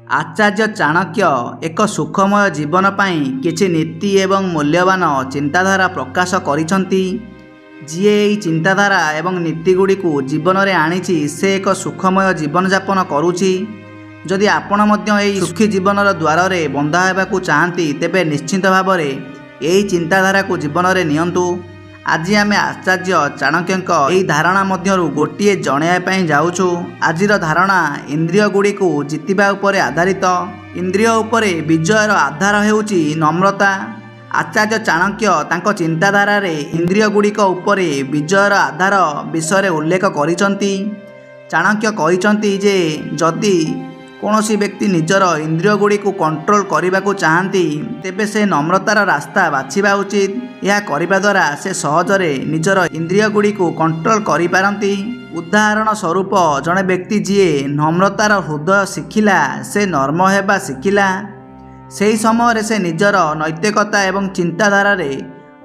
आचार्य चाणक्य एक सुखमय जीवन पाई किछि नीति एवं मूल्यवान चिंताधारा प्रकाश करिसंती। जी एई चिंताधारा एवं नीति गुड़ी को जीवन में आनीछि से एक सुखमय जीवन यापन करुछि। जदि आपण मध्य एई सुखी जीवन द्वार रे बंधा हेबाकु चाहंती तेबे निश्चित भाव में एई चिंताधारा को जीवन में नियंतु। आज आम आचार्य चाणक्य यही धारणा मध्यरु गोटे जणाइबा जाऊँ। आजिर धारणा इंद्रिय गुड़ी को जितिबा उपरे आधारित। इंद्रिय उपरे विजयर आधार हेउची नम्रता। आचार्य चाणक्य तांको चिंताधारा रे इंद्रिय गुड़िक उपरे विजयर आधार विषय उल्लेख करिसंती। चाणक्य कहिसंती जे जदि कौनसी व्यक्ति निजर इंद्रिय गुड़ी को कंट्रोल करने को चाहती तेबे से नम्रतार रास्ता बाछिबा उचित। यह करने द्वारा से सहजरे निजर इंद्रिय गुड़ी को कंट्रोल करि पारंती। उदाहरण स्वरूप जड़े व्यक्ति जी नम्रतार हृदय शिखिला से नर्म हेबा शिखिला से समय से निजर नैतिकता एवं चिंताधारा रे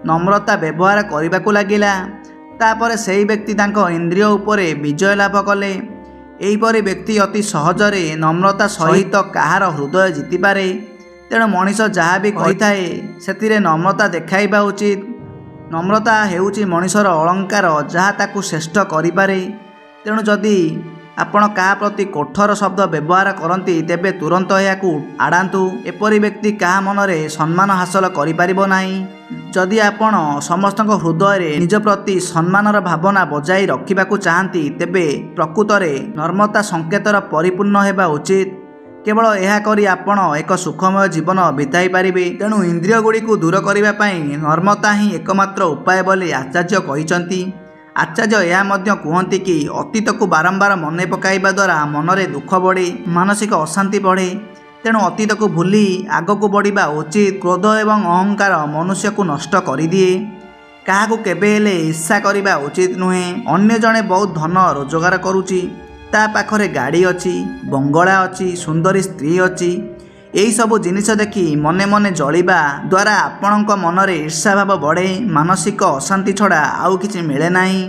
नम्रता व्यवहार करने को लगिला। तापर से व्यक्ति तांको इंद्रिय उपरे विजय लाभ कले। एहीपरि व्यक्ति अति सहजरे नम्रता सहित कहार हृदय जीतिपारे। तेणु मनीष जहाँ भी कही से नम्रता देखाइबा उचित। नम्रता हेउची मनीषर अलंकार जहाँ ताकू श्रेष्ठ करिपारे। तेणु जदि आपण क्या प्रति कठोर शब्द व्यवहार करती तेबे तुरंत याकू आड़ातु। एपरि व्यक्ति क्या मनरे सम्मान हासिल करिपारिबो नाही। जदि आपण समस्त हृदय रे निज प्रति सम्मानर भावना बजाई रखिबाकू चाहती तेबे प्रकृत में नम्रता संकेतर परिपूर्ण हेबा उचित। केवल यह करी आपण एक सुखमय जीवन बिताई पारिबे। तेणु इंद्रिय गुड़ी को दूर करने पाई नम्रता ही एकमात्र उपाय बोली आचार्य कहिसंती। आचार्य यह मध्य कहती कि अतीत को बारंबार मन पकाइबा द्वारा मनरे दुख बढ़े, मानसिक अशांति बढ़े। तेणु अतीत को भूली आगक बढ़िबा उचित। क्रोध एवं अहंकार मनुष्य को नष्ट करिदिए। क्या केबे हेले ईर्षा करने उचित नुहे। अन्य जड़े बहुत धन रोजगार करुची, ता पाखरे गाड़ी अच्छी, बंगला अच्छी, सुंदरी स्त्री अच्छी। यही सब जिनिस देखि मने मने जलिबा द्वारा आपणक मनरे ईर्षा भाव बढ़े। मानसिक अशांति छड़ा आउ किछि मिले नाही।